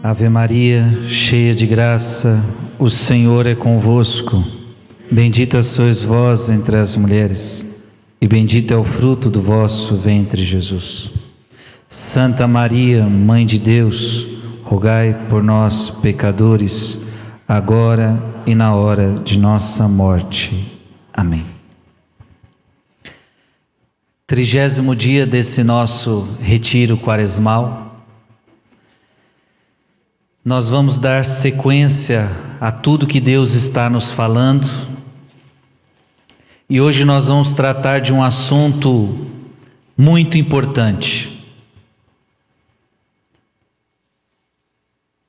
Ave Maria, cheia de graça, o Senhor é convosco. Bendita sois vós entre as mulheres, e bendito é o fruto do vosso ventre, Jesus. Santa Maria, Mãe de Deus, rogai por nós, pecadores, agora e na hora de nossa morte. Amém. 30º dia desse nosso retiro quaresmal. Nós vamos dar sequência a tudo que Deus está nos falando. E hoje nós vamos tratar de um assunto muito importante.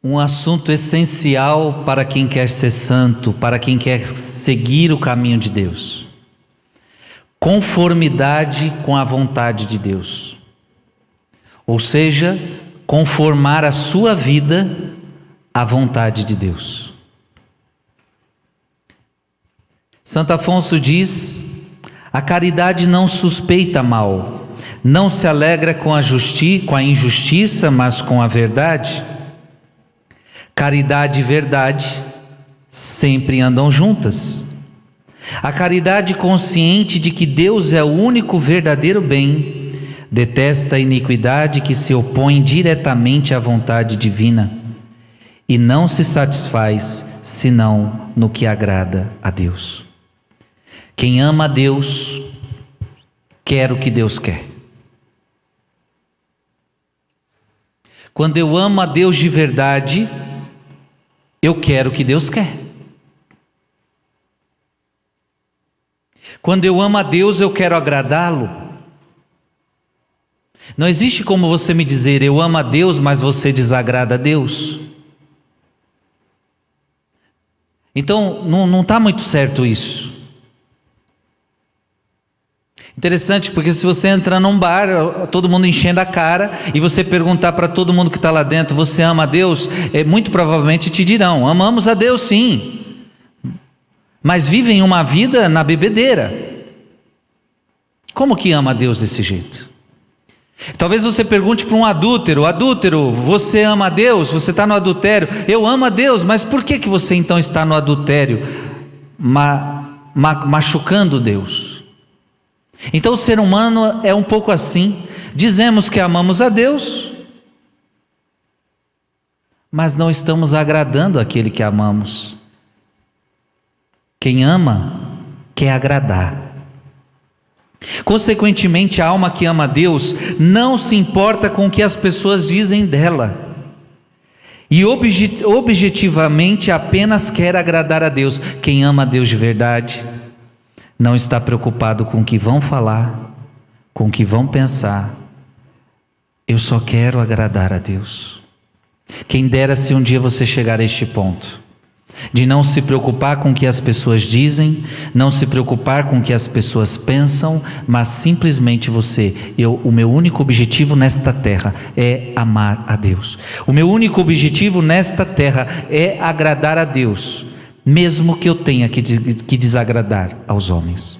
Um assunto essencial para quem quer ser santo, para quem quer seguir o caminho de Deus. Conformidade com a vontade de Deus. Ou seja, conformar a sua vida à vontade de Deus. Santo Afonso diz: a caridade não suspeita mal, não se alegra com a injustiça, mas com a verdade. Caridade e verdade sempre andam juntas. A caridade consciente de que Deus é o único verdadeiro bem, detesta a iniquidade que se opõe diretamente à vontade divina e não se satisfaz senão no que agrada a Deus. Quem ama a Deus, quer o que Deus quer. Quando eu amo a Deus de verdade, eu quero o que Deus quer. Quando eu amo a Deus, eu quero agradá-lo. Não existe como você me dizer: eu amo a Deus, mas você desagrada a Deus. Então, não está muito certo isso. Interessante, porque se você entrar num bar, todo mundo enchendo a cara, e você perguntar para todo mundo que está lá dentro: você ama a Deus? Muito provavelmente te dirão: amamos a Deus sim, mas vivem uma vida na bebedeira. Como que ama a Deus desse jeito? Talvez você pergunte para um adúltero: adúltero, você ama a Deus? Você está no adultério? Eu amo a Deus, mas por que você então está no adultério, machucando Deus? Então o ser humano é um pouco assim. Dizemos que amamos a Deus, mas não estamos agradando aquele que amamos. Quem ama quer agradar. Consequentemente, a alma que ama a Deus não se importa com o que as pessoas dizem dela, e objetivamente apenas quer agradar a Deus. Quem ama a Deus de verdade não está preocupado com o que vão falar, com o que vão pensar. Eu só quero agradar a Deus. Quem dera se um dia você chegar a este ponto de não se preocupar com o que as pessoas dizem, não se preocupar com o que as pessoas pensam, mas simplesmente o meu único objetivo nesta terra é amar a Deus. O meu único objetivo nesta terra é agradar a Deus, mesmo que eu tenha que desagradar aos homens.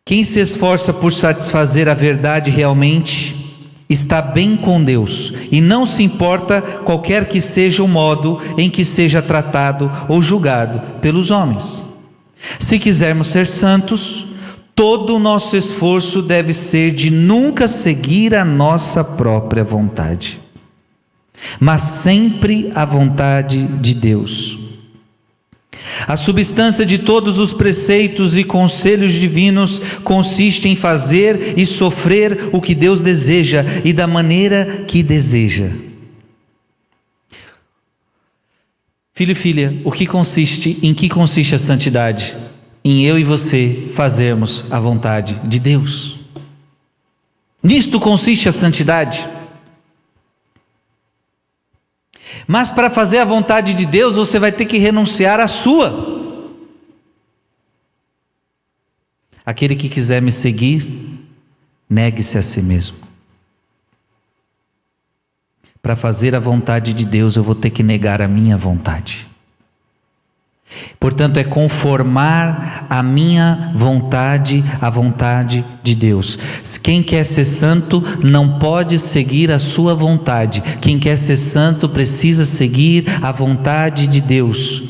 Quem se esforça por satisfazer a verdade realmente está bem com Deus e não se importa qualquer que seja o modo em que seja tratado ou julgado pelos homens. Se quisermos ser santos, todo o nosso esforço deve ser de nunca seguir a nossa própria vontade, mas sempre a vontade de Deus. A substância de todos os preceitos e conselhos divinos consiste em fazer e sofrer o que Deus deseja e da maneira que deseja. Filho e filha, em que consiste a santidade? Em eu e você fazermos a vontade de Deus. Nisto consiste a santidade. Mas para fazer a vontade de Deus, você vai ter que renunciar à sua. Aquele que quiser me seguir, negue-se a si mesmo. Para fazer a vontade de Deus, eu vou ter que negar a minha vontade. Portanto, é conformar a minha vontade à vontade de Deus. Quem quer ser santo não pode seguir a sua vontade. Quem quer ser santo precisa seguir a vontade de Deus.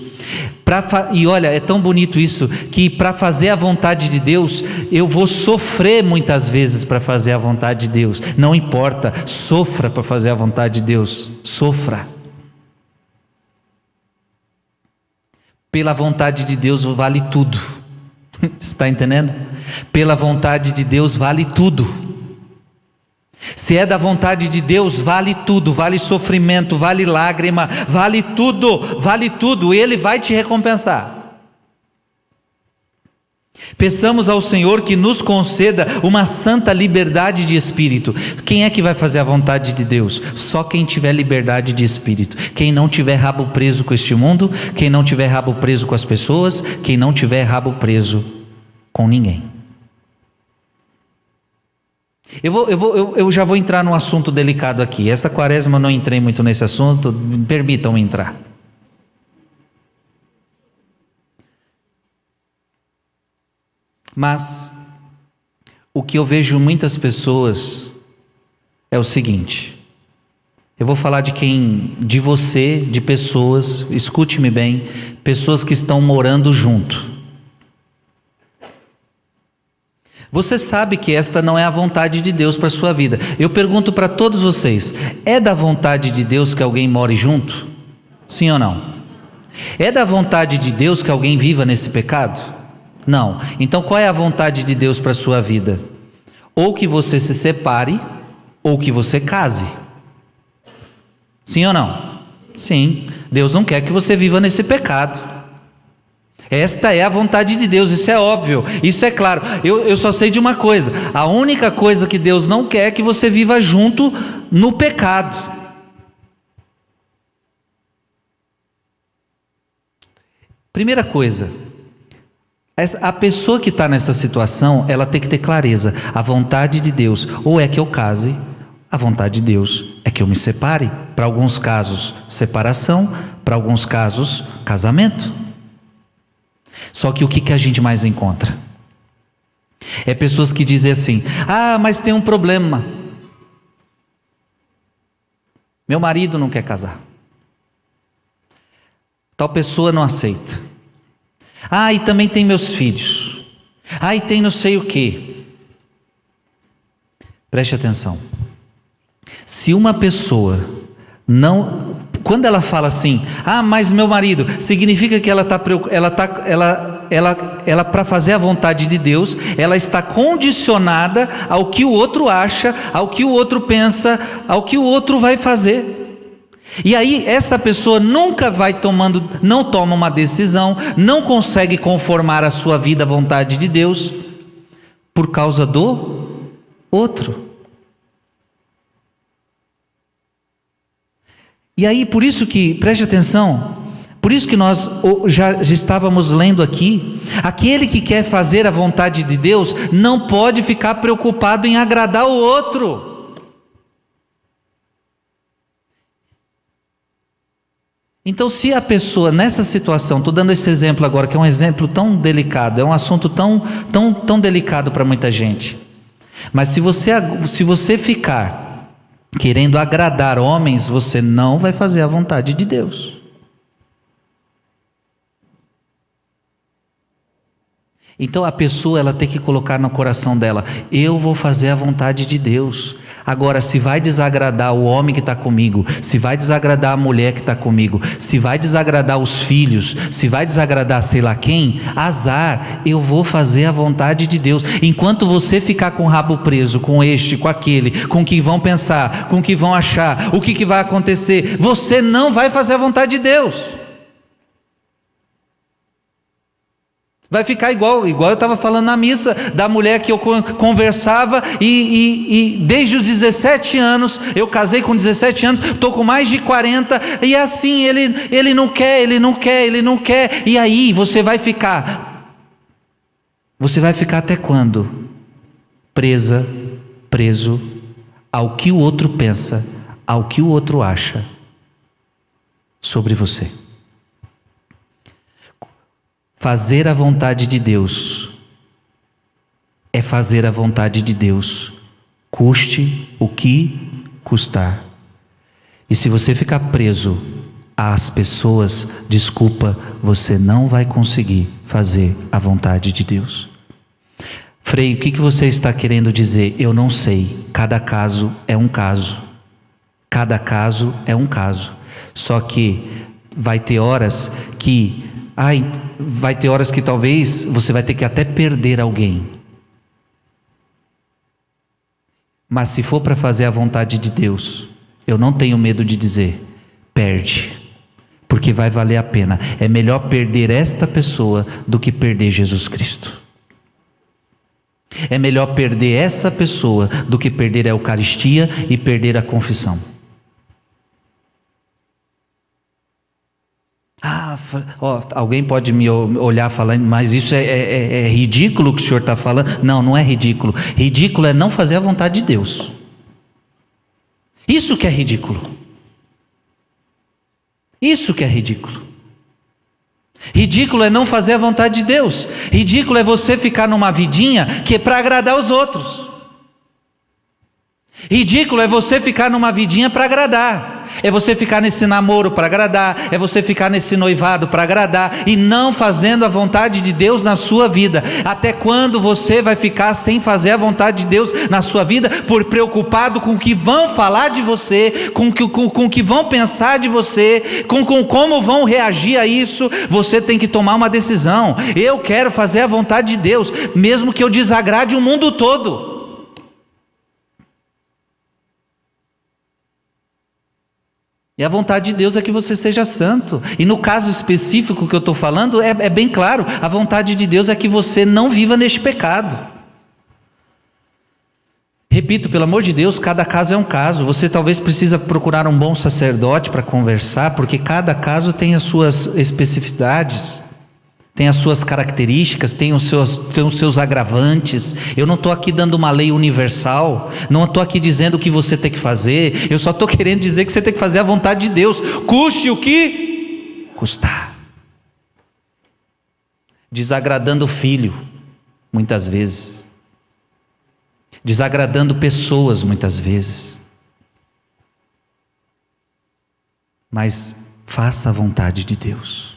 E olha, é tão bonito isso, que para fazer a vontade de Deus, eu vou sofrer muitas vezes para fazer a vontade de Deus. Não importa, sofra para fazer a vontade de Deus. Sofra. Pela vontade de Deus vale tudo. Está entendendo? Pela vontade de Deus vale tudo. Se é da vontade de Deus, vale tudo, vale sofrimento, vale lágrima, vale tudo, Ele vai te recompensar. Peçamos ao Senhor que nos conceda uma santa liberdade de espírito. Quem é que vai fazer a vontade de Deus? Só quem tiver liberdade de espírito. Quem não tiver rabo preso com este mundo, quem não tiver rabo preso com as pessoas, quem não tiver rabo preso com ninguém. Eu já vou entrar num assunto delicado aqui. Essa quaresma eu não entrei muito nesse assunto, me permitam entrar. Mas o que eu vejo muitas pessoas é o seguinte. Eu vou falar de você, de pessoas, escute-me bem, pessoas que estão morando junto. Você sabe que esta não é a vontade de Deus para a sua vida. Eu pergunto para todos vocês, é da vontade de Deus que alguém more junto? Sim ou não? É da vontade de Deus que alguém viva nesse pecado? Não. Então qual é a vontade de Deus para a sua vida? Ou que você se separe, ou que você case. Sim ou não? Sim. Deus não quer que você viva nesse pecado. Esta é a vontade de Deus, isso é óbvio, isso é claro. Eu só sei de uma coisa: a única coisa que Deus não quer é que você viva junto no pecado. Primeira coisa, a pessoa que está nessa situação, ela tem que ter clareza. A vontade de Deus ou é que eu case, a vontade de Deus é que eu me separe. Para alguns casos, separação, para alguns casos, casamento. Só que o que a gente mais encontra? É pessoas que dizem assim: ah, mas tem um problema. Meu marido não quer casar. Tal pessoa não aceita. Ah, e também tem meus filhos. Ah, e tem não sei o quê. Preste atenção. Se uma pessoa não... Quando ela fala assim, ah, mas meu marido, significa que ela para fazer a vontade de Deus, ela está condicionada ao que o outro acha, ao que o outro pensa, ao que o outro vai fazer. E aí essa pessoa nunca não toma uma decisão, não consegue conformar a sua vida à vontade de Deus, por causa do outro. E aí, por isso que, preste atenção, por isso que nós já estávamos lendo aqui, aquele que quer fazer a vontade de Deus, não pode ficar preocupado em agradar o outro. Então, se a pessoa nessa situação, estou dando esse exemplo agora, que é um exemplo tão delicado, é um assunto tão delicado para muita gente, mas se você ficar querendo agradar homens, você não vai fazer a vontade de Deus. Então a pessoa, ela tem que colocar no coração dela: eu vou fazer a vontade de Deus. Agora, se vai desagradar o homem que está comigo, se vai desagradar a mulher que está comigo, se vai desagradar os filhos, se vai desagradar sei lá quem, azar, eu vou fazer a vontade de Deus. Enquanto você ficar com o rabo preso, com este, com aquele, com o que vão pensar, com o que vão achar, o que vai acontecer, você não vai fazer a vontade de Deus. Vai ficar igual eu estava falando na missa, da mulher que eu conversava e desde os 17 anos, eu casei com 17 anos, estou com mais de 40, e assim, ele não quer, e aí você vai ficar até quando? Preso ao que o outro pensa, ao que o outro acha sobre você. Fazer a vontade de Deus é fazer a vontade de Deus, custe o que custar. E se você ficar preso às pessoas, desculpa, você não vai conseguir fazer a vontade de Deus. Frei, o que você está querendo dizer? Eu não sei. Cada caso é um caso. Cada caso é um caso. Só que vai ter horas que talvez você vai ter que até perder alguém. Mas se for para fazer a vontade de Deus, eu não tenho medo de dizer, perde, porque vai valer a pena. É melhor perder esta pessoa do que perder Jesus Cristo. É melhor perder essa pessoa do que perder a Eucaristia e perder a confissão. Alguém pode me olhar falando, mas isso é ridículo o que o senhor está falando. Não, não é ridículo. Ridículo é não fazer a vontade de Deus. Isso que é ridículo. Isso que é ridículo. Ridículo é não fazer a vontade de Deus. Ridículo é você ficar numa vidinha que é para agradar os outros. Ridículo é você ficar numa vidinha para agradar. É você ficar nesse namoro para agradar, é você ficar nesse noivado para agradar e não fazendo a vontade de Deus na sua vida. Até quando você vai ficar sem fazer a vontade de Deus na sua vida, por preocupado com o que vão falar de você, com o que vão pensar de você, com como vão reagir a isso? Você tem que tomar uma decisão. Eu quero fazer a vontade de Deus, mesmo que eu desagrade o mundo todo. E a vontade de Deus é que você seja santo. E no caso específico que eu estou falando, é bem claro, a vontade de Deus é que você não viva neste pecado. Repito, pelo amor de Deus, cada caso é um caso. Você talvez precisa procurar um bom sacerdote para conversar, porque cada caso tem as suas especificidades, tem as suas características, tem os seus agravantes. Eu não estou aqui dando uma lei universal, não estou aqui dizendo o que você tem que fazer, eu só estou querendo dizer que você tem que fazer a vontade de Deus, custe o que custar. Desagradando o filho, muitas vezes, desagradando pessoas, muitas vezes, mas faça a vontade de Deus.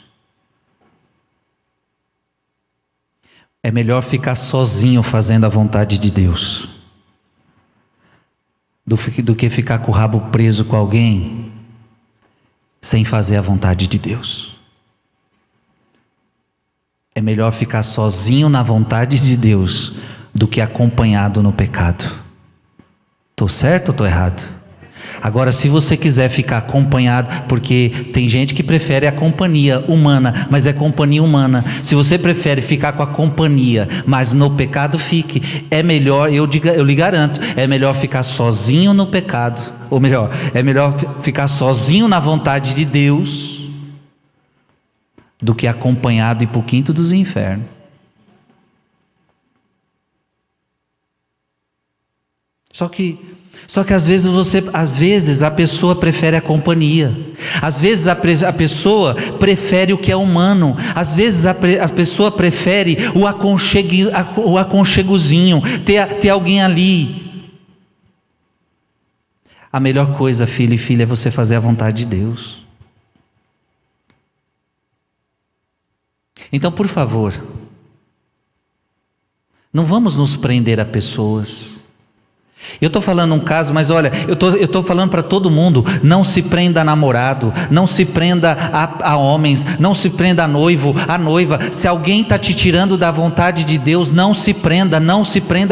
É melhor ficar sozinho fazendo a vontade de Deus do que ficar com o rabo preso com alguém sem fazer a vontade de Deus. É melhor ficar sozinho na vontade de Deus do que acompanhado no pecado. Estou certo ou estou errado? Agora, se você quiser ficar acompanhado, porque tem gente que prefere a companhia humana, mas é companhia humana. Se você prefere ficar com a companhia, mas no pecado fique, é melhor, eu lhe garanto, é melhor ficar sozinho no pecado, ou melhor, é melhor ficar sozinho na vontade de Deus, do que acompanhado e ir para o quinto dos infernos. Só que às vezes a pessoa prefere a companhia, às vezes a pessoa prefere o que é humano, às vezes a pessoa prefere o aconchegozinho, ter alguém ali. A melhor coisa, filho e filha, é você fazer a vontade de Deus. Então, por favor, não vamos nos prender a pessoas. Eu estou falando um caso, mas olha, eu estou falando para todo mundo, não se prenda a namorado, não se prenda a homens, não se prenda a noivo, a noiva. Se alguém está te tirando da vontade de Deus, não se prenda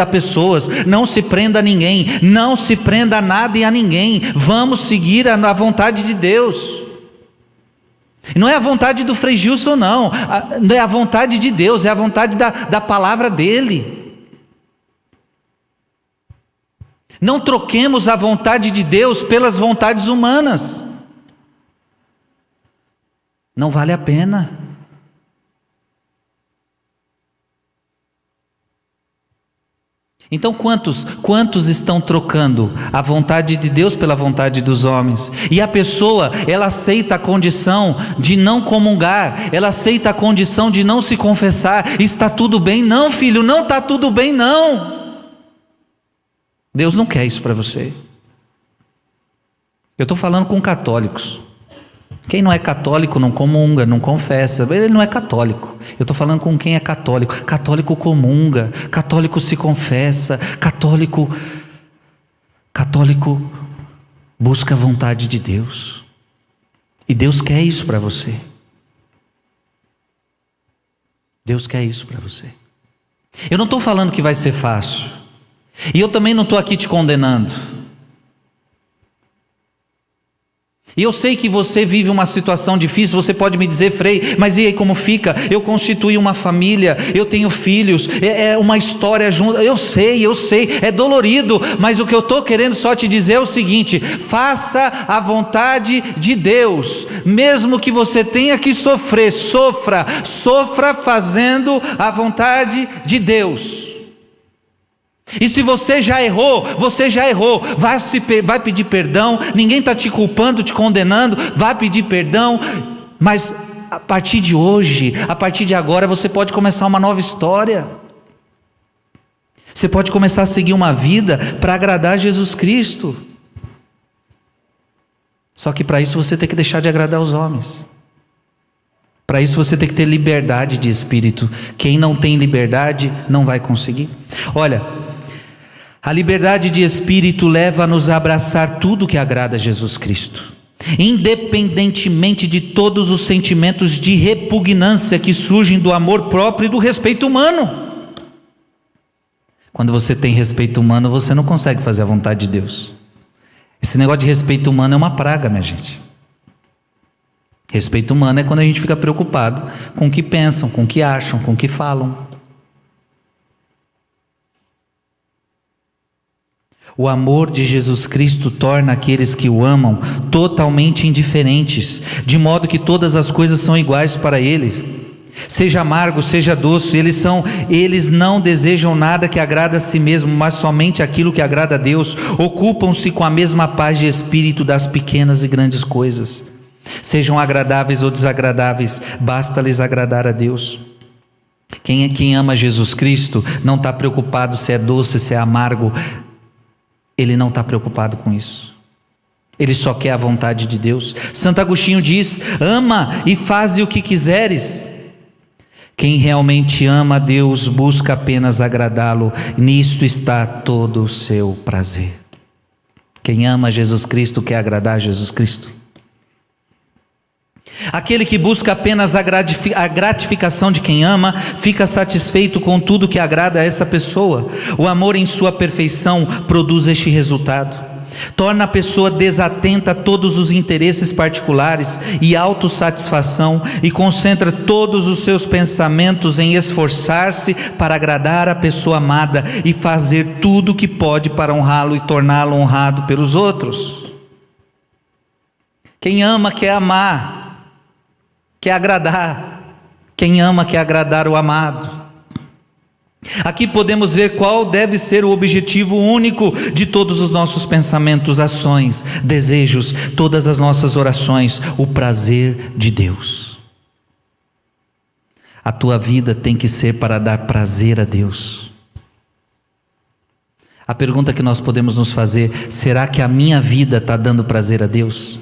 a pessoas, não se prenda a ninguém, não se prenda a nada e a ninguém. Vamos seguir a vontade de Deus. Não é a vontade do Frei Gilson, não é a vontade de Deus, é a vontade da palavra dele. Não troquemos a vontade de Deus pelas vontades humanas. Não vale a pena. Então quantos estão trocando a vontade de Deus pela vontade dos homens? E a pessoa, ela aceita a condição de não comungar, ela aceita a condição de não se confessar. Está tudo bem? Não, filho, não está tudo bem, não. Deus não quer isso para você. Eu estou falando com católicos. Quem não é católico não comunga, não confessa, ele não é católico. Eu estou falando com quem é católico. Católico comunga, católico se confessa, católico busca a vontade de Deus. E Deus quer isso para você. Deus quer isso para você. Eu não estou falando que vai ser fácil. E eu também não estou aqui te condenando. E eu sei que você vive uma situação difícil. Você pode me dizer: Frei, mas e aí como fica? Eu constituí uma família, eu tenho filhos, é uma história junto. Eu sei, é dolorido, mas o que eu estou querendo só te dizer é o seguinte: faça a vontade de Deus, mesmo que você tenha que sofrer, sofra fazendo a vontade de Deus. E se você já errou, vai pedir perdão. Ninguém está te culpando, te condenando. Vai pedir perdão, mas a partir de hoje, a partir de agora, você pode começar uma nova história. Você pode começar a seguir uma vida para agradar Jesus Cristo. Só que para isso você tem que deixar de agradar os homens. Para isso você tem que ter liberdade de espírito. Quem não tem liberdade não vai conseguir. Olha, a liberdade de espírito leva-nos a abraçar tudo que agrada a Jesus Cristo, independentemente de todos os sentimentos de repugnância que surgem do amor próprio e do respeito humano. Quando você tem respeito humano, você não consegue fazer a vontade de Deus. Esse negócio de respeito humano é uma praga, minha gente. Respeito humano é quando a gente fica preocupado com o que pensam, com o que acham, com o que falam. O amor de Jesus Cristo torna aqueles que o amam totalmente indiferentes, de modo que todas as coisas são iguais para Ele. Seja amargo, seja doce, eles não desejam nada que agrada a si mesmo, mas somente aquilo que agrada a Deus. Ocupam-se com a mesma paz de espírito das pequenas e grandes coisas. Sejam agradáveis ou desagradáveis, basta-lhes agradar a Deus. Quem ama Jesus Cristo não está preocupado se é doce, se é amargo. Ele não está preocupado com isso. Ele só quer a vontade de Deus. Santo Agostinho diz: ama e faze o que quiseres. Quem realmente ama a Deus busca apenas agradá-lo. Nisto está todo o seu prazer. Quem ama Jesus Cristo quer agradar a Jesus Cristo. Aquele que busca apenas a gratificação de quem ama, fica satisfeito com tudo que agrada a essa pessoa. O amor em sua perfeição produz este resultado. Torna a pessoa desatenta a todos os interesses particulares e autossatisfação, e concentra todos os seus pensamentos em esforçar-se para agradar a pessoa amada e fazer tudo o que pode para honrá-lo e torná-lo honrado pelos outros. Quem ama quer amar, quer agradar. Quem ama quer agradar o amado. Aqui podemos ver qual deve ser o objetivo único de todos os nossos pensamentos, ações, desejos, todas as nossas orações: o prazer de Deus. A tua vida tem que ser para dar prazer a Deus. A pergunta que nós podemos nos fazer: será que a minha vida está dando prazer a Deus?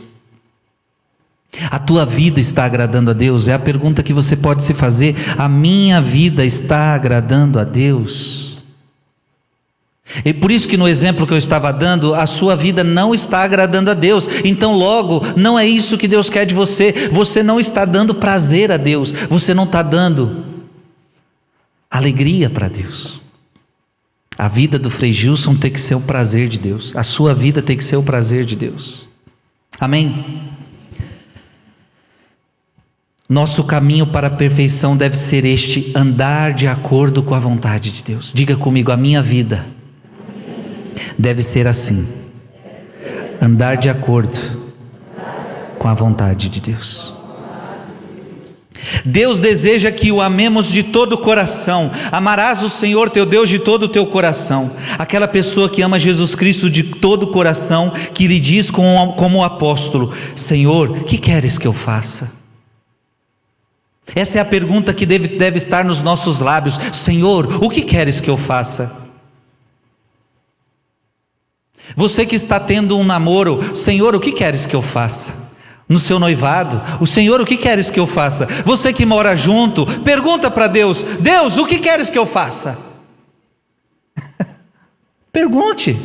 A tua vida está agradando a Deus? É a pergunta que você pode se fazer. A minha vida está agradando a Deus? E por isso que no exemplo que eu estava dando, a sua vida não está agradando a Deus. Então logo, não é isso que Deus quer de você. Você não está dando prazer a Deus. Você não está dando alegria para Deus. A vida do Frei Gilson tem que ser o prazer de Deus. A sua vida tem que ser o prazer de Deus. Amém? Nosso caminho para a perfeição deve ser este: andar de acordo com a vontade de Deus. Diga comigo: a minha vida deve ser assim, andar de acordo com a vontade de Deus. Deus deseja que o amemos de todo o coração. Amarás o Senhor teu Deus de todo o teu coração. Aquela pessoa que ama Jesus Cristo de todo o coração, que lhe diz como o apóstolo: Senhor, que queres que eu faça? Essa é a pergunta que deve estar nos nossos lábios: Senhor, o que queres que eu faça? Você que está tendo um namoro: Senhor, o que queres que eu faça? No seu noivado: o Senhor, o que queres que eu faça? Você que mora junto, pergunta para Deus: Deus, o que queres que eu faça? Pergunte,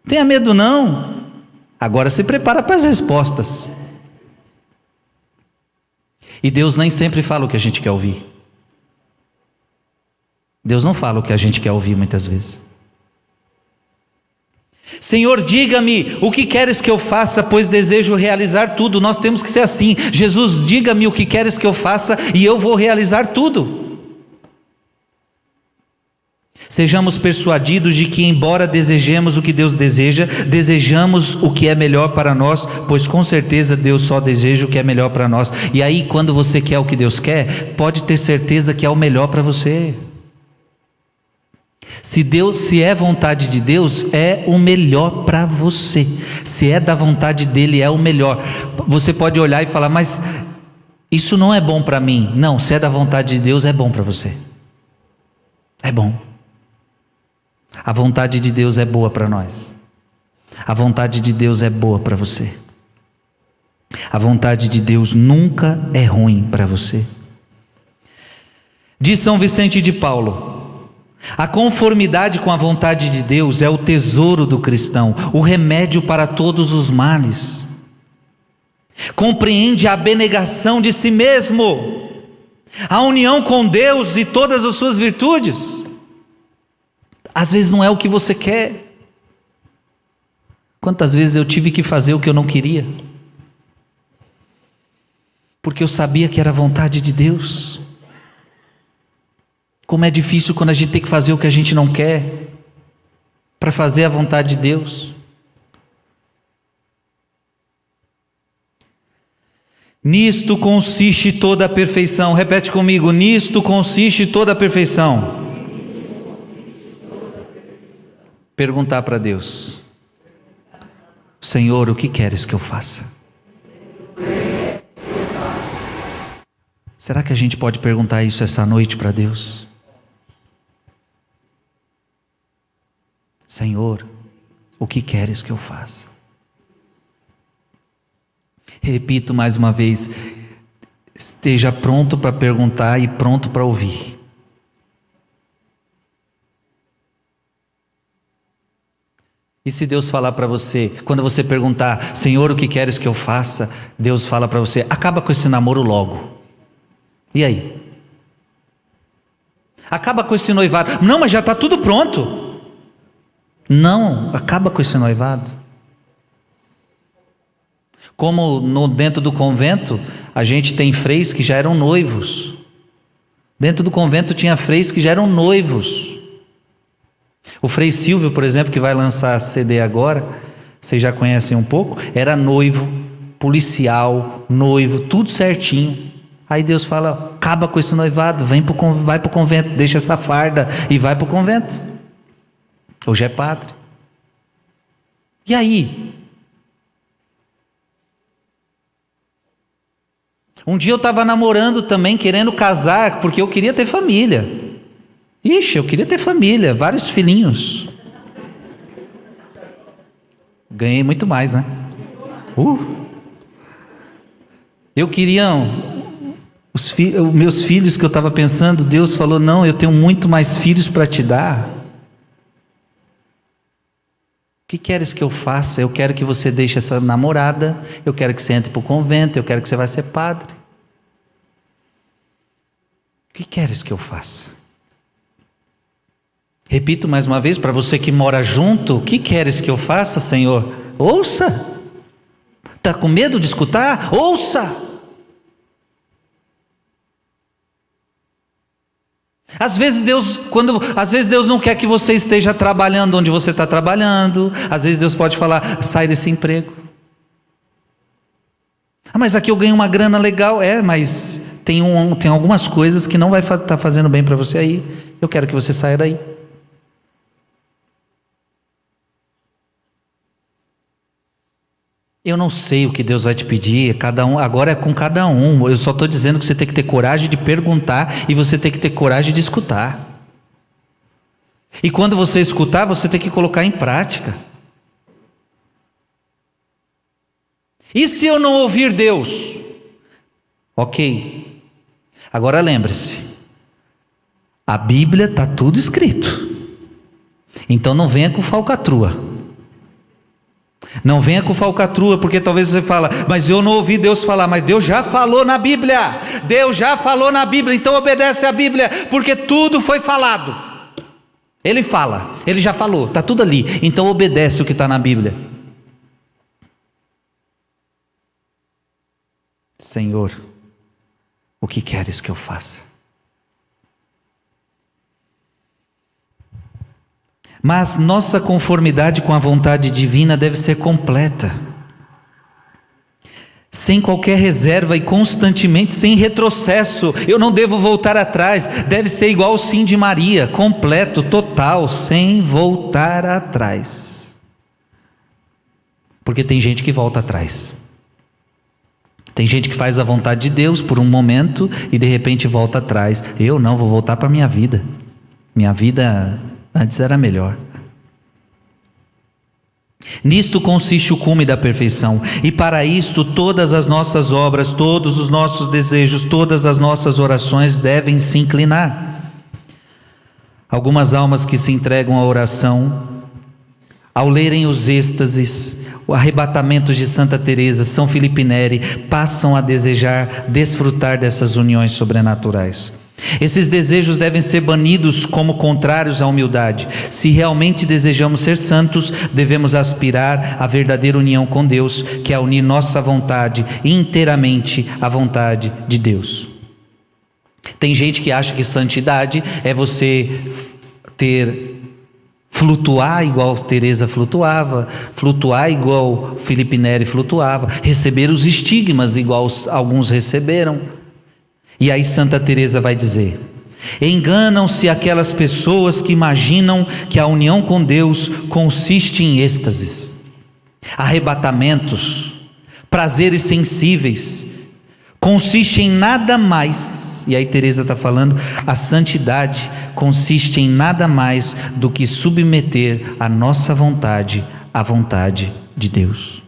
tenha medo não. Agora se prepara para as respostas. E Deus nem sempre fala o que a gente quer ouvir. Deus não fala o que a gente quer ouvir muitas vezes. Senhor, diga-me o que queres que eu faça, pois desejo realizar tudo. Nós temos que ser assim: Jesus, diga-me o que queres que eu faça e eu vou realizar tudo. Sejamos persuadidos de que, embora desejemos o que Deus deseja, desejamos o que é melhor para nós, pois com certeza Deus só deseja o que é melhor para nós. E aí, quando você quer o que Deus quer, pode ter certeza que é o melhor para você. Se é vontade de Deus, é o melhor para você. Se é da vontade dele, é o melhor. Você pode olhar e falar: mas isso não é bom para mim. Não, se é da vontade de Deus, é bom para você. É bom. A vontade de Deus é boa para nós. A vontade de Deus é boa para você. A vontade de Deus nunca é ruim para você. Diz São Vicente de Paulo: a conformidade com a vontade de Deus é o tesouro do cristão, o remédio para todos os males. Compreende a abnegação de si mesmo, a união com Deus e todas as suas virtudes. Às vezes não é o que você quer. Quantas vezes eu tive que fazer o que eu não queria, porque eu sabia que era a vontade de Deus. Como é difícil quando a gente tem que fazer o que a gente não quer, para fazer a vontade de Deus. Nisto consiste toda a perfeição. Repete comigo: nisto consiste toda a perfeição. Perguntar para Deus: Senhor, o que queres que eu faça? Será que a gente pode perguntar isso essa noite para Deus? Senhor, o que queres que eu faça? Repito mais uma vez: esteja pronto para perguntar e pronto para ouvir. E se Deus falar para você, quando você perguntar: Senhor, o que queres que eu faça? Deus fala para você: acaba com esse namoro logo. E aí? Acaba com esse noivado. Não, mas já está tudo pronto. Não, acaba com esse noivado. Como dentro do convento, a gente tem freis que já eram noivos. Dentro do convento tinha freis que já eram noivos. O Frei Silvio, por exemplo, que vai lançar a CD agora, vocês já conhecem um pouco, era noivo, policial, noivo, tudo certinho. Aí Deus fala: acaba com esse noivado, vai para o convento, deixa essa farda e vai para o convento. Hoje é padre. E aí? Um dia eu estava namorando também, querendo casar, porque eu queria ter família. Ixi, eu queria ter família, vários filhinhos. Ganhei muito mais, né? Eu queria os meus filhos que eu estava pensando. Deus falou: não, eu tenho muito mais filhos para te dar. O que queres que eu faça? Eu quero que você deixe essa namorada, eu quero que você entre para o convento, eu quero que você vá ser padre. O que queres que eu faça? Repito mais uma vez para você que mora junto: o que queres que eu faça, Senhor? Ouça. Está com medo de escutar? Ouça. Às vezes Deus não quer que você esteja trabalhando onde você está trabalhando. Às vezes Deus pode falar: sai desse emprego. Mas aqui eu ganho uma grana legal. Mas tem algumas coisas que não vai estar fazendo bem para você aí. Eu quero que você saia daí. Eu não sei o que Deus vai te pedir, cada um, agora é com cada um. Eu só estou dizendo que você tem que ter coragem de perguntar e você tem que ter coragem de escutar. E quando você escutar, você tem que colocar em prática. E se eu não ouvir Deus? Ok. Agora lembre-se, a Bíblia está tudo escrito. Então não venha com falcatrua. Não venha com falcatrua, porque talvez você fala, mas eu não ouvi Deus falar. Mas Deus já falou na Bíblia. Deus já falou na Bíblia, então obedece a Bíblia, porque tudo foi falado. Ele fala, Ele já falou, está tudo ali. Então obedece o que está na Bíblia. Senhor, o que queres que eu faça? Mas nossa conformidade com a vontade divina deve ser completa, sem qualquer reserva e constantemente, sem retrocesso. Eu não devo voltar atrás, deve ser igual o sim de Maria, completo, total, sem voltar atrás. Porque tem gente que volta atrás. Tem gente que faz a vontade de Deus por um momento e de repente volta atrás. Eu não, vou voltar para a minha vida. Minha vida antes era melhor. Nisto consiste o cume da perfeição, e para isto todas as nossas obras, todos os nossos desejos, todas as nossas orações devem se inclinar. Algumas almas que se entregam à oração, ao lerem os êxtases, os arrebatamentos de Santa Teresa, São Filipe Neri, passam a desejar desfrutar dessas uniões sobrenaturais. Esses desejos devem ser banidos como contrários à humildade. Se realmente desejamos ser santos, devemos aspirar à verdadeira união com Deus, que é unir nossa vontade inteiramente à vontade de Deus. Tem gente que acha que santidade é você flutuar igual Teresa flutuava, flutuar igual Filipe Neri flutuava, receber os estigmas igual alguns receberam. E aí Santa Teresa vai dizer: enganam-se aquelas pessoas que imaginam que a união com Deus consiste em êxtases, arrebatamentos, prazeres sensíveis. Consiste em nada mais. E aí Teresa está falando, a santidade consiste em nada mais do que submeter a nossa vontade à vontade de Deus.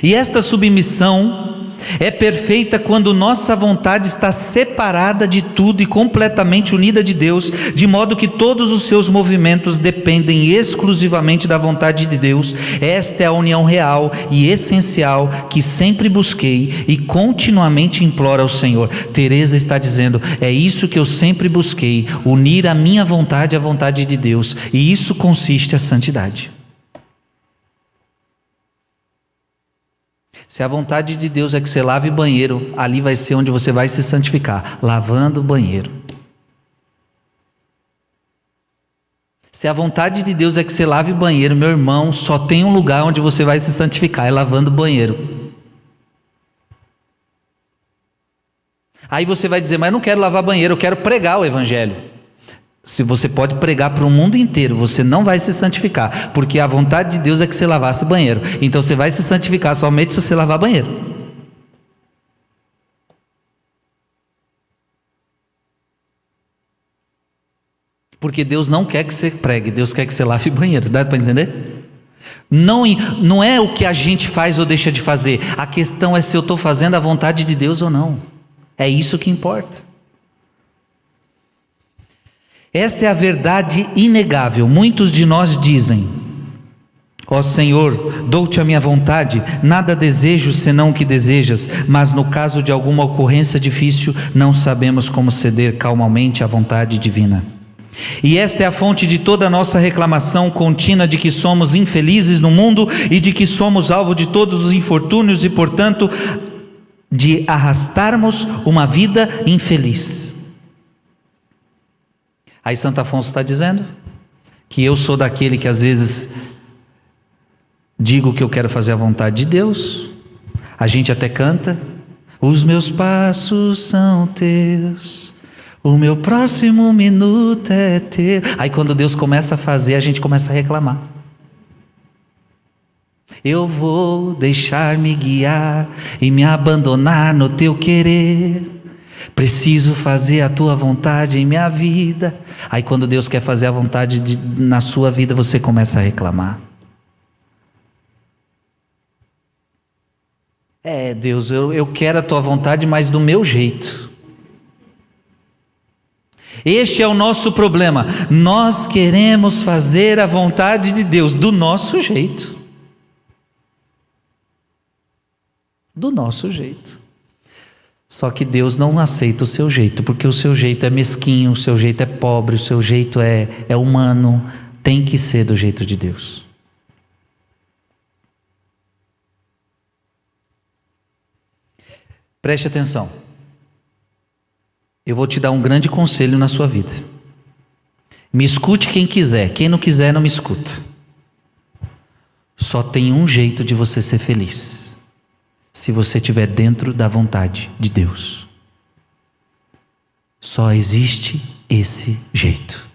E esta submissão é perfeita quando nossa vontade está separada de tudo e completamente unida de Deus, de modo que todos os seus movimentos dependem exclusivamente da vontade de Deus. Esta é a união real e essencial que sempre busquei e continuamente imploro ao Senhor. Teresa está dizendo, é isso que eu sempre busquei, unir a minha vontade à vontade de Deus, e isso consiste a santidade. Se a vontade de Deus é que você lave banheiro, ali vai ser onde você vai se santificar, lavando o banheiro. Se a vontade de Deus é que você lave banheiro, meu irmão, só tem um lugar onde você vai se santificar, é lavando o banheiro. Aí você vai dizer, mas eu não quero lavar banheiro, eu quero pregar o Evangelho. Se você pode pregar para o mundo inteiro, você não vai se santificar, porque a vontade de Deus é que você lavasse banheiro. Então você vai se santificar somente se você lavar banheiro. Porque Deus não quer que você pregue, Deus quer que você lave banheiro. Dá para entender? Não é o que a gente faz ou deixa de fazer. A questão é se eu estou fazendo a vontade de Deus ou não. É isso que importa. Essa é a verdade inegável. Muitos de nós dizem, ó Senhor, dou-te a minha vontade, nada desejo senão o que desejas, mas no caso de alguma ocorrência difícil, não sabemos como ceder calmamente à vontade divina. E esta é a fonte de toda a nossa reclamação contínua de que somos infelizes no mundo e de que somos alvo de todos os infortúnios e, portanto, de arrastarmos uma vida infeliz. Aí Santo Afonso está dizendo que eu sou daquele que às vezes digo que eu quero fazer a vontade de Deus, a gente até canta, Os meus passos são teus, o meu próximo minuto é teu. Aí quando Deus começa a fazer, a gente começa a reclamar. Eu vou deixar-me guiar e me abandonar no teu querer. Preciso fazer a tua vontade em minha vida. Aí quando Deus quer fazer a vontade na sua vida, você começa a reclamar. Deus, eu quero a tua vontade, mas do meu jeito. Este é o nosso problema. Nós queremos fazer a vontade de Deus do nosso jeito. Do nosso jeito. Só que Deus não aceita o seu jeito, porque o seu jeito é mesquinho, o seu jeito é pobre, o seu jeito é humano. Tem que ser do jeito de Deus. Preste atenção. Eu vou te dar um grande conselho na sua vida. Me escute quem quiser, quem não quiser não me escuta. Só tem um jeito de você ser feliz. Se você estiver dentro da vontade de Deus. Só existe esse jeito.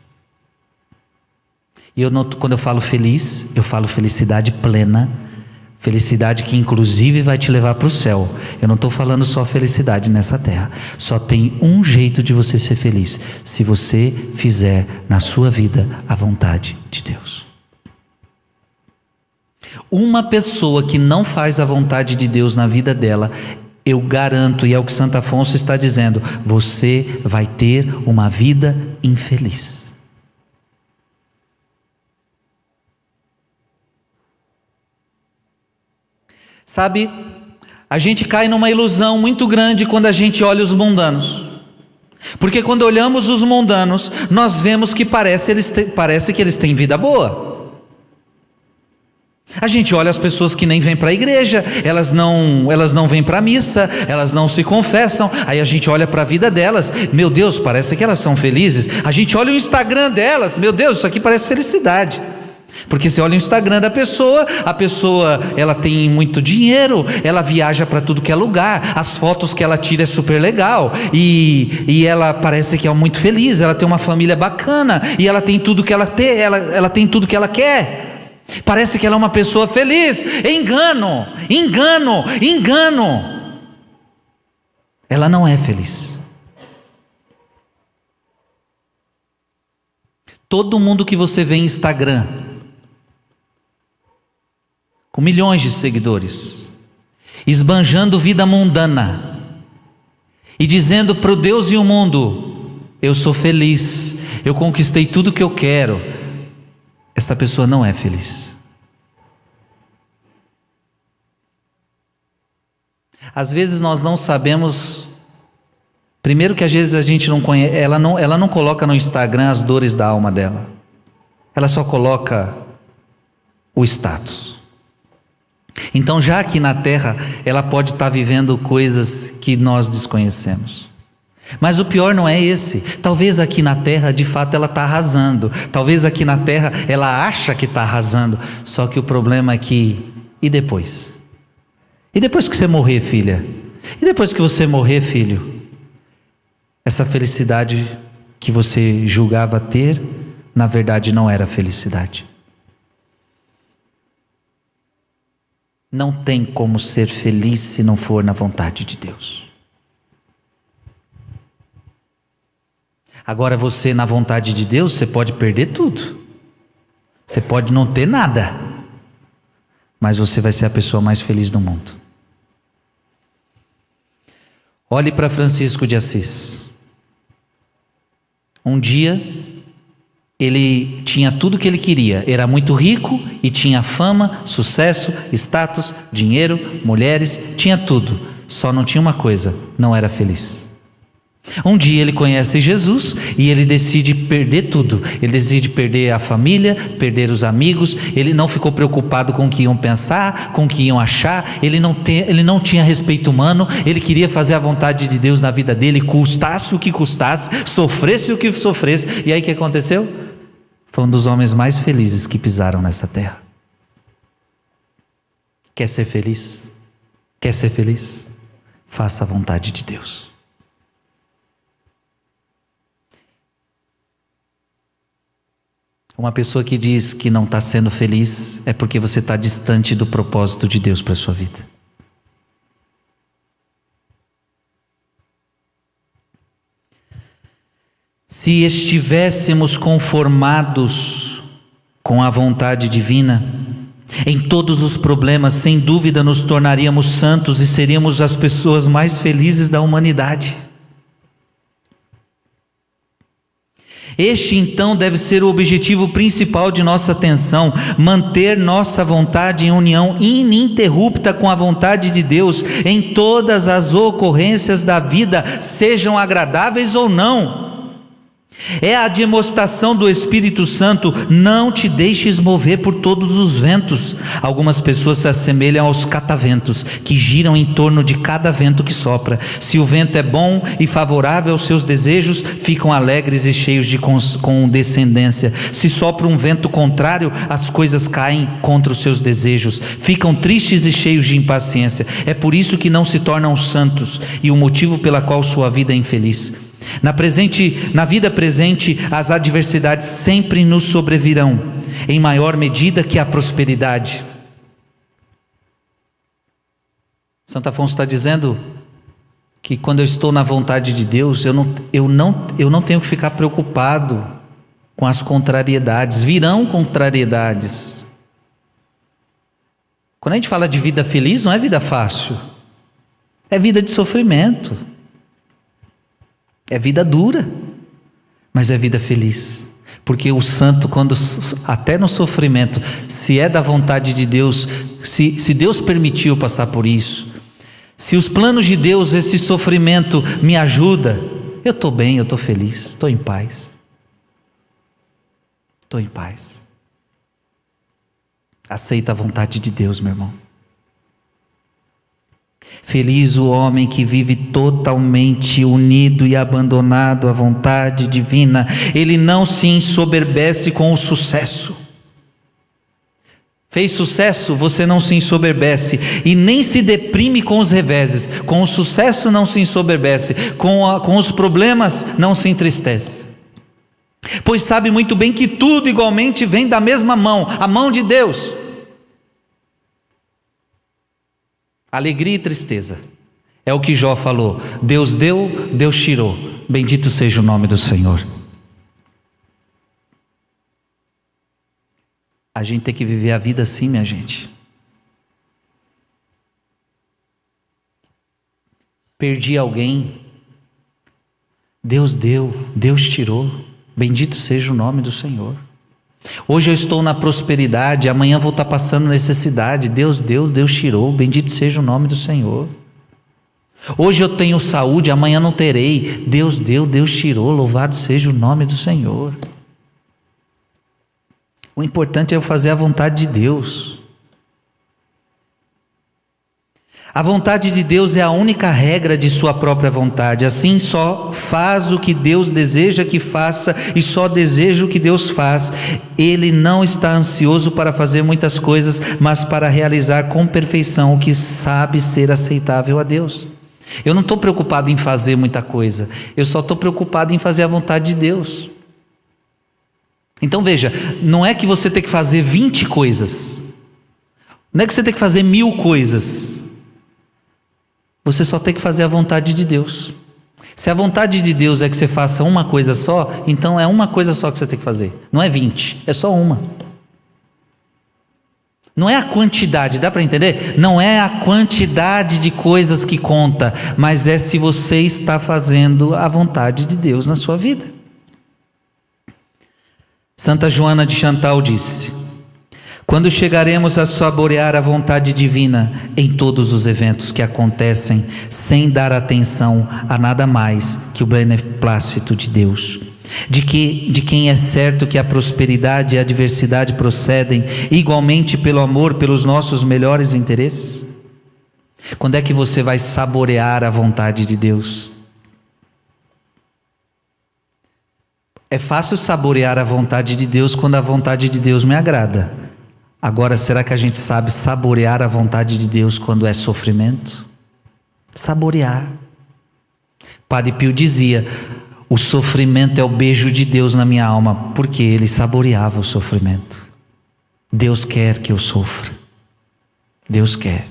E quando eu falo feliz, eu falo felicidade plena, felicidade que inclusive vai te levar para o céu. Eu não estou falando só felicidade nessa terra. Só tem um jeito de você ser feliz, se você fizer na sua vida a vontade de Deus. Uma pessoa que não faz a vontade de Deus na vida dela, eu garanto, e é o que Santo Afonso está dizendo, você vai ter uma vida infeliz. Sabe, a gente cai numa ilusão muito grande quando a gente olha os mundanos. Porque quando olhamos os mundanos, nós vemos que parece que eles têm vida boa. A gente olha as pessoas que nem vêm para a igreja, elas não vêm para a missa, elas não se confessam, aí a gente olha para a vida delas, meu Deus, parece que elas são felizes. A gente olha o Instagram delas, meu Deus, isso aqui parece felicidade. Porque você olha o Instagram da pessoa, a pessoa ela tem muito dinheiro, ela viaja para tudo que é lugar, as fotos que ela tira é super legal, e ela parece que é muito feliz, ela tem uma família bacana, e ela tem tudo que ela tem tudo que ela quer. Parece que ela é uma pessoa feliz. Engano. Ela não é feliz. Todo mundo que você vê em Instagram, com milhões de seguidores, esbanjando vida mundana, e dizendo para o Deus e o mundo, eu sou feliz, eu conquistei tudo que eu quero. Esta pessoa não é feliz. Às vezes nós não sabemos. Primeiro que às vezes a gente não conhece. Ela não coloca no Instagram as dores da alma dela. Ela só coloca o status. Então já aqui na terra ela pode estar vivendo coisas que nós desconhecemos. Mas o pior não é esse. Talvez aqui na terra de fato ela está arrasando. Talvez aqui na terra ela acha que está arrasando. Só que o problema é que, e depois? E depois que você morrer, filha? E depois que você morrer, filho? Essa felicidade que você julgava ter, na verdade não era felicidade. Não tem como ser feliz se não for na vontade de Deus. Agora você na vontade de Deus, você pode perder tudo. Você pode não ter nada. Mas você vai ser a pessoa mais feliz do mundo. Olhe para Francisco de Assis. Um dia, ele tinha tudo que ele queria. Era muito rico e tinha fama, sucesso, status, dinheiro, mulheres, tinha tudo. Só não tinha uma coisa, não era feliz. Um dia ele conhece Jesus e ele decide perder tudo. Ele decide perder a família, perder os amigos. Ele não ficou preocupado com o que iam pensar, com o que iam achar. Ele não tinha respeito humano. Ele queria fazer a vontade de Deus na vida dele, custasse o que custasse, sofresse o que sofresse. E aí o que aconteceu? Foi um dos homens mais felizes que pisaram nessa terra. Quer ser feliz? Quer ser feliz? faça a vontade de Deus. Uma pessoa que diz que não está sendo feliz é porque você está distante do propósito de Deus para a sua vida. Se estivéssemos conformados com a vontade divina, em todos os problemas, sem dúvida nos tornaríamos santos e seríamos as pessoas mais felizes da humanidade. Este então deve ser o objetivo principal de nossa atenção, manter nossa vontade em união ininterrupta com a vontade de Deus em todas as ocorrências da vida, sejam agradáveis ou não. É a demonstração do Espírito Santo: não te deixes mover por todos os ventos. Algumas pessoas se assemelham aos cataventos, que giram em torno de cada vento que sopra. Se o vento é bom e favorável aos seus desejos, ficam alegres e cheios de condescendência. Se sopra um vento contrário, as coisas caem contra os seus desejos, ficam tristes e cheios de impaciência. É por isso que não se tornam santos, e o motivo pela qual sua vida é infeliz. Na vida presente, as adversidades sempre nos sobrevirão, em maior medida que a prosperidade. Santo Afonso está dizendo que quando eu estou na vontade de Deus, eu não tenho que ficar preocupado com as contrariedades. Virão contrariedades. Quando a gente fala de vida feliz, não é vida fácil, é vida de sofrimento. É vida dura, mas é vida feliz. Porque o santo, quando até no sofrimento, se é da vontade de Deus, se Deus permitiu passar por isso, se os planos de Deus, esse sofrimento me ajuda, eu estou bem, eu estou feliz, estou em paz. Estou em paz. Aceita a vontade de Deus, meu irmão. Feliz o homem que vive totalmente unido e abandonado à vontade divina. Ele não se ensoberbece com o sucesso. Fez sucesso, você não se ensoberbece e nem se deprime com os reveses. Com o sucesso não se ensoberbece, com os problemas não se entristece. Pois sabe muito bem que tudo igualmente vem da mesma mão, a mão de Deus. Alegria e tristeza, é o que Jó falou: Deus deu, Deus tirou, bendito seja o nome do Senhor. A gente tem que viver a vida assim, minha gente. Perdi alguém, Deus deu, Deus tirou, bendito seja o nome do Senhor. Hoje eu estou na prosperidade, amanhã vou estar passando necessidade. Deus deu, Deus tirou, bendito seja o nome do Senhor. Hoje eu tenho saúde, amanhã não terei. Deus deu, Deus tirou, louvado seja o nome do Senhor. O importante é eu fazer a vontade de Deus. A vontade de Deus é a única regra de sua própria vontade. Assim, só faz o que Deus deseja que faça e só deseja o que Deus faz. Ele não está ansioso para fazer muitas coisas, mas para realizar com perfeição o que sabe ser aceitável a Deus. Eu não estou preocupado em fazer muita coisa, eu só estou preocupado em fazer a vontade de Deus. Então veja, não é que você tem que fazer 20 coisas, não é que você tem que fazer 1000 coisas. Você só tem que fazer a vontade de Deus. Se a vontade de Deus é que você faça uma coisa só, então é uma coisa só que você tem que fazer. Não é 20, é só uma. Não é a quantidade, dá para entender? Não é a quantidade de coisas que conta, mas é se você está fazendo a vontade de Deus na sua vida. Santa Joana de Chantal disse: quando chegaremos a saborear a vontade divina em todos os eventos que acontecem, sem dar atenção a nada mais que o beneplácito de Deus, de quem é certo que a prosperidade e a adversidade procedem igualmente pelo amor pelos nossos melhores interesses? Quando é que você vai saborear a vontade de Deus? É fácil saborear a vontade de Deus quando a vontade de Deus me agrada. Agora, será que a gente sabe saborear a vontade de Deus quando é sofrimento? Saborear. Padre Pio dizia: o sofrimento é o beijo de Deus na minha alma, porque ele saboreava o sofrimento. Deus quer que eu sofra. Deus quer.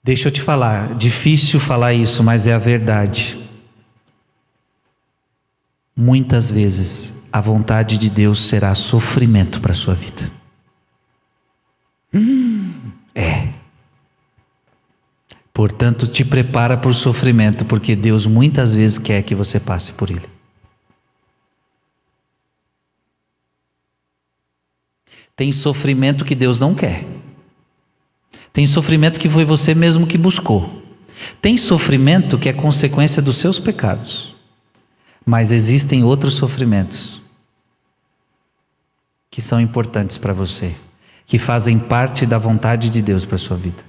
Deixa eu te falar, difícil falar isso, mas é a verdade. Muitas vezes a vontade de Deus será sofrimento para a sua vida. É. Portanto, te prepara para o sofrimento, porque Deus muitas vezes quer que você passe por ele. Tem sofrimento que Deus não quer. Tem sofrimento que foi você mesmo que buscou. Tem sofrimento que é consequência dos seus pecados. Mas existem outros sofrimentos que são importantes para você, que fazem parte da vontade de Deus para a sua vida.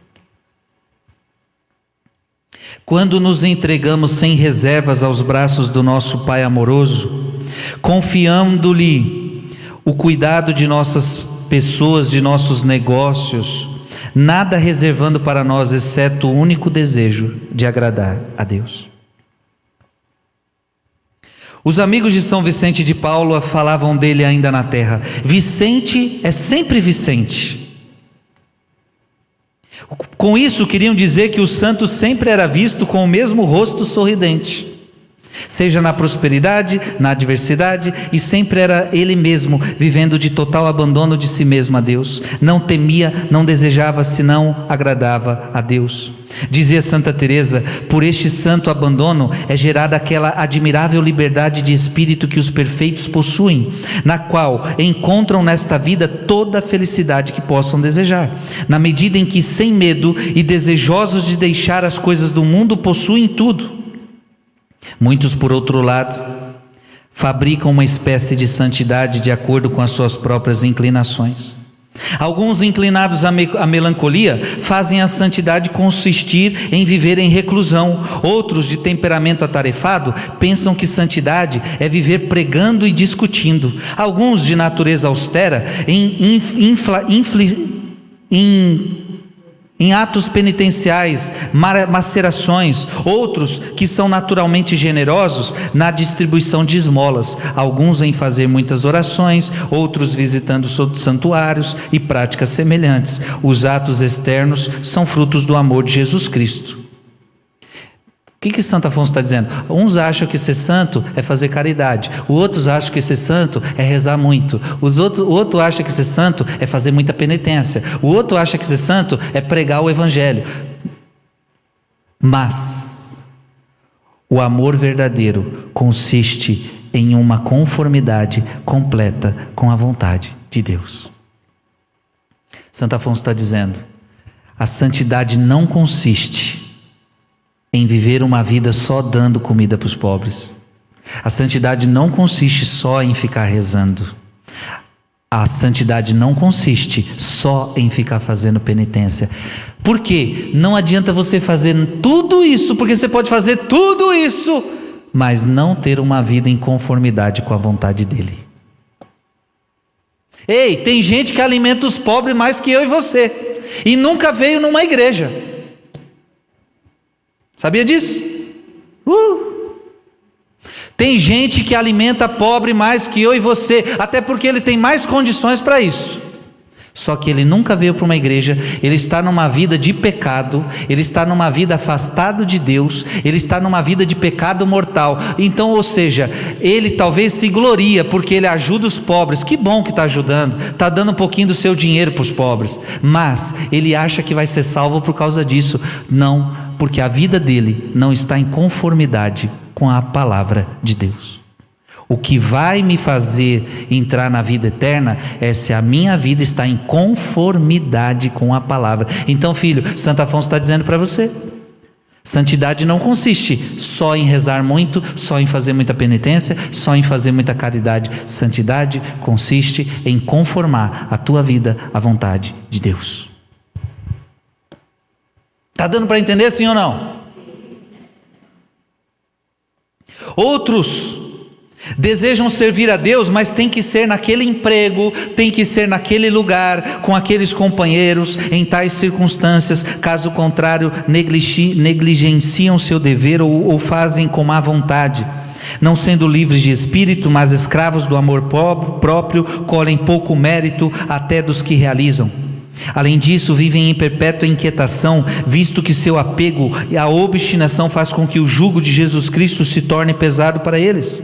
Quando nos entregamos sem reservas aos braços do nosso Pai amoroso, confiando-lhe o cuidado de nossas pessoas, de nossos negócios, nada reservando para nós, exceto o único desejo de agradar a Deus. Os amigos de São Vicente de Paulo falavam dele ainda na terra: Vicente é sempre Vicente. Com isso queriam dizer que o santo sempre era visto com o mesmo rosto sorridente, seja na prosperidade, na adversidade, e sempre era ele mesmo, vivendo de total abandono de si mesmo a Deus. Não temia, não desejava, senão agradava a Deus. Dizia Santa Teresa: por este santo abandono é gerada aquela admirável liberdade de espírito que os perfeitos possuem, na qual encontram nesta vida toda a felicidade que possam desejar, na medida em que, sem medo e desejosos de deixar as coisas do mundo, possuem tudo. Muitos, por outro lado, fabricam uma espécie de santidade de acordo com as suas próprias inclinações. Alguns, inclinados à melancolia, fazem a santidade consistir em viver em reclusão. Outros, de temperamento atarefado, pensam que santidade é viver pregando e discutindo. Alguns, de natureza austera, em atos penitenciais, macerações. Outros que são naturalmente generosos na distribuição de esmolas. Alguns em fazer muitas orações, outros visitando santuários e práticas semelhantes. Os atos externos são frutos do amor de Jesus Cristo. O que Santo Afonso está dizendo? Uns acham que ser santo é fazer caridade, os outros acham que ser santo é rezar muito, o outro acha que ser santo é fazer muita penitência, o outro acha que ser santo é pregar o evangelho. Mas o amor verdadeiro consiste em uma conformidade completa com a vontade de Deus. Santo Afonso está dizendo: a santidade não consiste em viver uma vida só dando comida para os pobres. A santidade não consiste só em ficar rezando. A santidade não consiste só em ficar fazendo penitência. Por quê? Não adianta você fazer tudo isso, porque você pode fazer tudo isso, mas não ter uma vida em conformidade com a vontade dele. Ei, tem gente que alimenta os pobres mais que eu e você, e nunca veio numa igreja. Sabia disso? Tem gente que alimenta pobre mais que eu e você, até porque ele tem mais condições para isso. Só que ele nunca veio para uma igreja, ele está numa vida de pecado, ele está numa vida afastado de Deus, ele está numa vida de pecado mortal. Então, ou seja, ele talvez se gloria porque ele ajuda os pobres. Que bom que está ajudando, está dando um pouquinho do seu dinheiro para os pobres, mas ele acha que vai ser salvo por causa disso. Não, porque a vida dele não está em conformidade com a palavra de Deus. O que vai me fazer entrar na vida eterna é se a minha vida está em conformidade com a palavra. Então, filho, Santo Afonso está dizendo para você: santidade não consiste só em rezar muito, só em fazer muita penitência, só em fazer muita caridade. Santidade consiste em conformar a tua vida à vontade de Deus. Está dando para entender, sim ou não? Outros Desejam servir a Deus, mas tem que ser naquele emprego, tem que ser naquele lugar, com aqueles companheiros, em tais circunstâncias. Caso contrário, negligenciam seu dever ou fazem com má vontade. Não sendo livres de espírito, mas escravos do amor próprio, colhem pouco mérito até dos que realizam. Além disso, vivem em perpétua inquietação, visto que seu apego e a obstinação faz com que o jugo de Jesus Cristo se torne pesado para eles.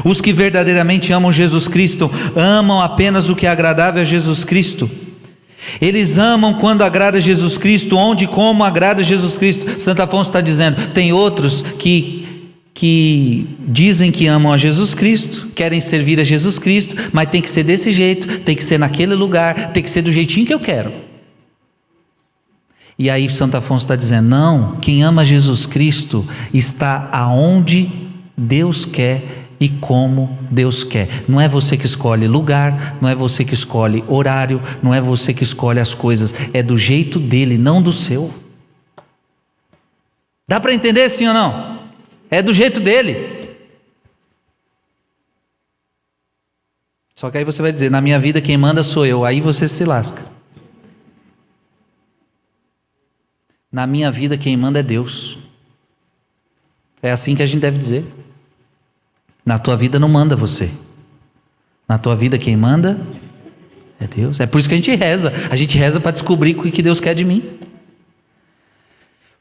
Os que verdadeiramente amam Jesus Cristo, amam apenas o que é agradável a Jesus Cristo. Eles amam quando agrada a Jesus Cristo, onde e como agrada a Jesus Cristo. Santo Afonso está dizendo, tem outros que dizem que amam a Jesus Cristo, querem servir a Jesus Cristo, mas tem que ser desse jeito, tem que ser naquele lugar, tem que ser do jeitinho que eu quero. E aí Santo Afonso está dizendo, não, quem ama Jesus Cristo está aonde Deus quer e como Deus quer. Não é você que escolhe lugar, não é você que escolhe horário, não é você que escolhe as coisas, é do jeito dele, não do seu. Dá para entender sim ou não? É do jeito dele. Só que aí você vai dizer, na minha vida quem manda sou eu, aí você se lasca. Na minha vida quem manda é Deus. É assim que a gente deve dizer. Na tua vida não manda você. Na tua vida quem manda é Deus. É por isso que a gente reza. A gente reza para descobrir o que Deus quer de mim.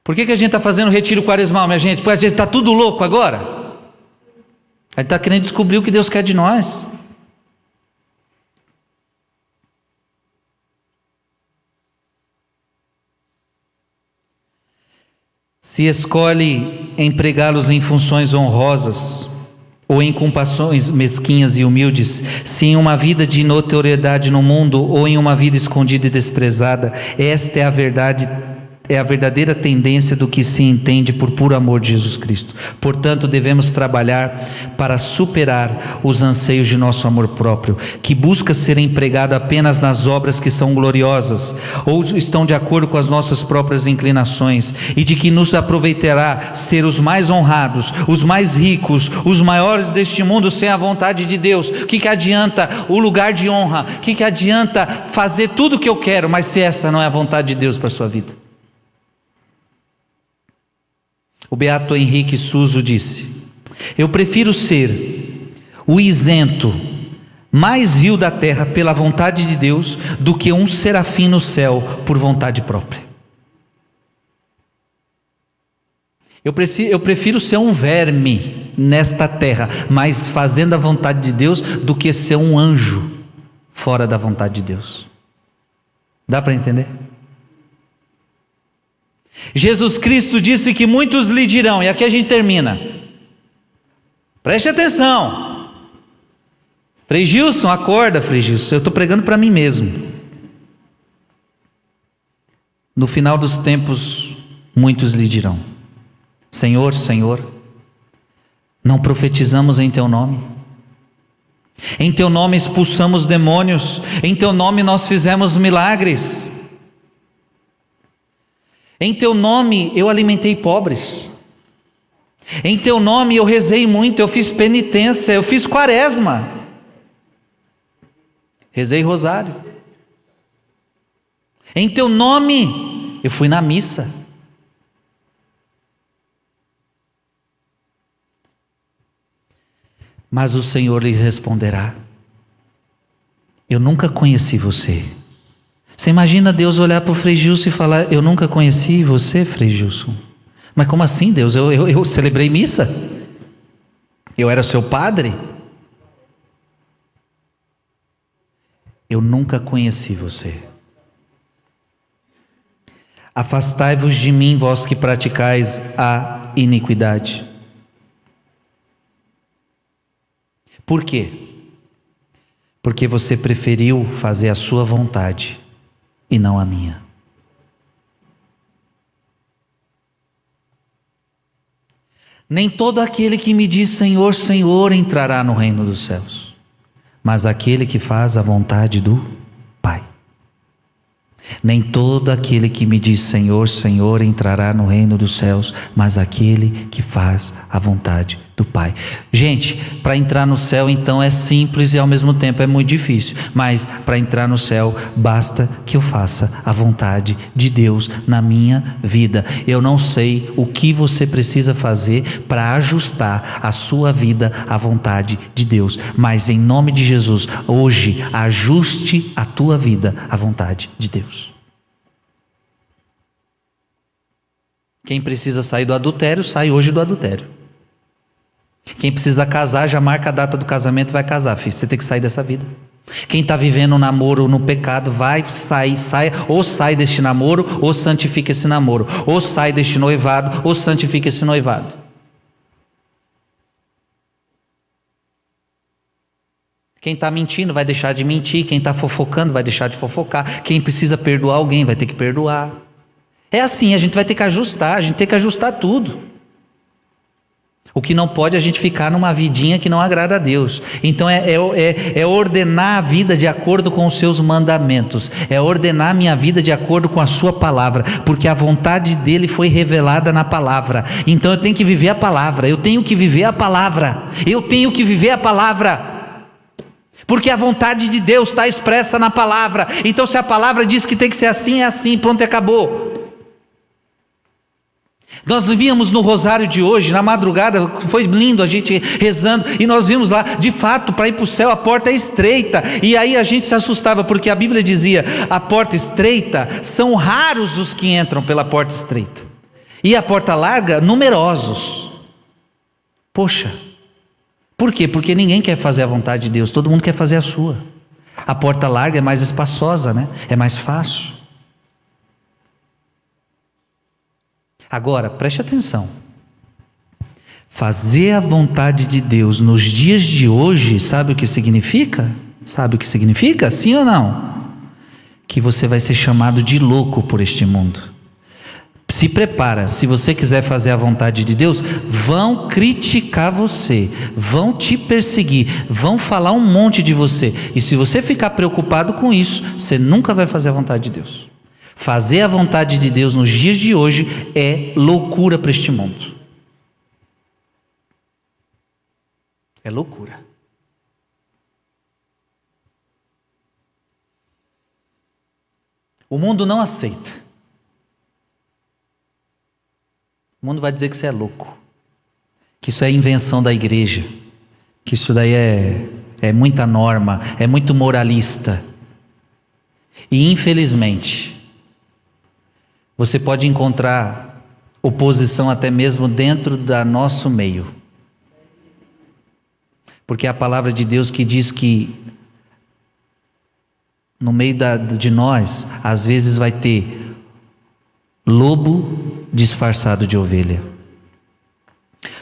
Por que a gente está fazendo retiro quaresmal, minha gente? Porque a gente está tudo louco agora. A gente está querendo descobrir o que Deus quer de nós. Se escolhe empregá-los em funções honrosas, ou em ocupações mesquinhas e humildes, se em uma vida de notoriedade no mundo, ou em uma vida escondida e desprezada, esta é a verdade, é a verdadeira tendência do que se entende por puro amor de Jesus Cristo. Portanto, devemos trabalhar para superar os anseios de nosso amor próprio, que busca ser empregado apenas nas obras que são gloriosas, ou estão de acordo com as nossas próprias inclinações, e de que nos aproveitará ser os mais honrados, os mais ricos, os maiores deste mundo sem a vontade de Deus. O que adianta o lugar de honra? O que adianta fazer tudo o que eu quero, mas se essa não é a vontade de Deus para a sua vida? O beato Henrique Suso disse: eu prefiro ser o isento mais vil da terra pela vontade de Deus do que um serafim no céu por vontade própria. Eu prefiro ser um verme nesta terra, mas fazendo a vontade de Deus, do que ser um anjo fora da vontade de Deus. Dá para entender? Jesus Cristo disse que muitos lhe dirão, e aqui a gente termina. Preste atenção. Frei Gilson, acorda, Frei Gilson, eu estou pregando para mim mesmo. No final dos tempos, muitos lhe dirão: Senhor, Senhor, não profetizamos em teu nome? Em teu nome expulsamos demônios, em teu nome nós fizemos milagres. Em teu nome eu alimentei pobres. Em teu nome eu rezei muito, eu fiz penitência, eu fiz quaresma. Rezei rosário. Em teu nome eu fui na missa. Mas o Senhor lhe responderá: eu nunca conheci você. Você imagina Deus olhar para o Frei Gilson e falar: eu nunca conheci você, Frei Gilson? Mas como assim, Deus? Eu celebrei missa? Eu era seu padre? Eu nunca conheci você. Afastai-vos de mim, vós que praticais a iniquidade. Por quê? Porque você preferiu fazer a sua vontade e não a minha. Nem todo aquele que me diz Senhor, Senhor entrará no reino dos céus, mas aquele que faz a vontade do Pai. Nem todo aquele que me diz Senhor, Senhor entrará no reino dos céus, mas aquele que faz a vontade do Pai. Gente, para entrar no céu então é simples e ao mesmo tempo é muito difícil, mas para entrar no céu basta que eu faça a vontade de Deus na minha vida. Eu não sei o que você precisa fazer para ajustar a sua vida à vontade de Deus, mas em nome de Jesus, hoje ajuste a tua vida à vontade de Deus. Quem precisa sair do adultério, sai hoje do adultério. Quem precisa casar, já marca a data do casamento e vai casar, filho. Você tem que sair dessa vida. Quem está vivendo um namoro no pecado, vai sair, ou sai deste namoro, ou santifica esse namoro. Ou sai deste noivado, ou santifica esse noivado. Quem está mentindo vai deixar de mentir. Quem está fofocando vai deixar de fofocar. Quem precisa perdoar alguém vai ter que perdoar. É assim, a gente vai ter que ajustar, a gente tem que ajustar tudo. O que não pode é a gente ficar numa vidinha que não agrada a Deus. Então é ordenar a vida de acordo com os seus mandamentos. É ordenar a minha vida de acordo com a sua palavra. Porque a vontade dele foi revelada na palavra. Então eu tenho que viver a palavra. Eu tenho que viver a palavra. Eu tenho que viver a palavra. Porque a vontade de Deus está expressa na palavra. Então se a palavra diz que tem que ser assim, é assim, pronto, acabou. Nós víamos no rosário de hoje, na madrugada, foi lindo a gente rezando, e nós vimos lá, de fato, para ir para o céu a porta é estreita, e aí a gente se assustava, porque a Bíblia dizia, a porta estreita, são raros os que entram pela porta estreita, e a porta larga, numerosos. Poxa, por quê? Porque ninguém quer fazer a vontade de Deus, todo mundo quer fazer a sua. A porta larga é mais espaçosa, né? É mais fácil. Agora, preste atenção. Fazer a vontade de Deus nos dias de hoje, sabe o que significa? Sabe o que significa? Sim ou não? Que você vai ser chamado de louco por este mundo. Se prepara, se você quiser fazer a vontade de Deus, vão criticar você, vão te perseguir, vão falar um monte de você. E se você ficar preocupado com isso, você nunca vai fazer a vontade de Deus. Fazer a vontade de Deus nos dias de hoje é loucura para este mundo. É loucura. O mundo não aceita. O mundo vai dizer que você é louco, que isso é invenção da igreja, que isso daí é muita norma, é muito moralista. E infelizmente você pode encontrar oposição até mesmo dentro do nosso meio. Porque é a palavra de Deus que diz que no meio de nós, às vezes vai ter lobo disfarçado de ovelha.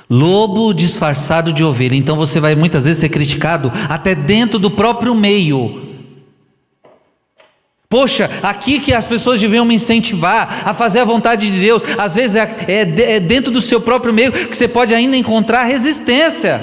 Lobo disfarçado de ovelha. Então você vai muitas vezes ser criticado até dentro do próprio meio. Poxa, aqui que as pessoas deviam me incentivar a fazer a vontade de Deus, às vezes é dentro do seu próprio meio que você pode ainda encontrar resistência.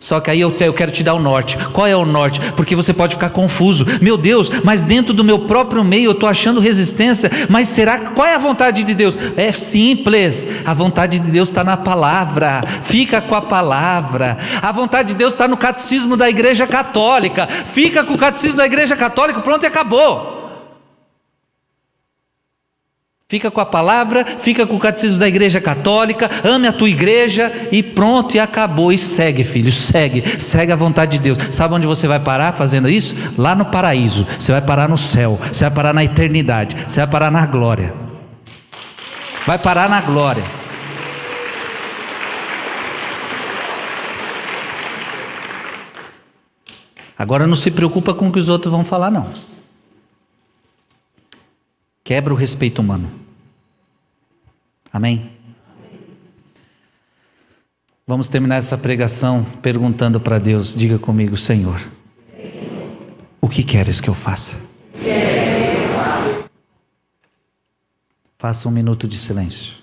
Só que aí eu quero te dar o norte. Qual é o norte? Porque você pode ficar confuso. Meu Deus, mas dentro do meu próprio meio eu estou achando resistência. Mas qual é a vontade de Deus? É simples. A vontade de Deus está na palavra. Fica com a palavra. A vontade de Deus está no catecismo da Igreja Católica. Fica com o catecismo da Igreja Católica. Pronto, e acabou. Fica com a palavra, fica com o catecismo da Igreja Católica, ame a tua igreja e pronto, e acabou. E segue, filho, segue a vontade de Deus. Sabe onde você vai parar fazendo isso? Lá no paraíso. Você vai parar no céu, você vai parar na eternidade, você vai parar na glória. Vai parar na glória. Agora não se preocupa com o que os outros vão falar, não. Quebra o respeito humano. Amém? Vamos terminar essa pregação perguntando para Deus. Diga comigo, Senhor, o que queres que eu faça? Faça um minuto de silêncio.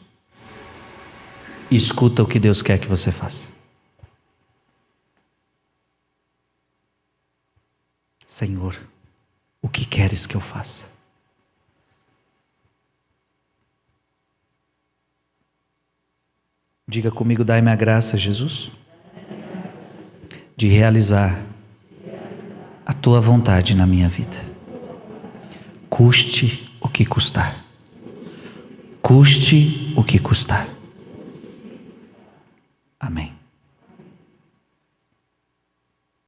E escuta o que Deus quer que você faça. Senhor, o que queres que eu faça? Diga comigo, dai-me a graça, Jesus, de realizar a tua vontade na minha vida. Custe o que custar. Custe o que custar. Amém.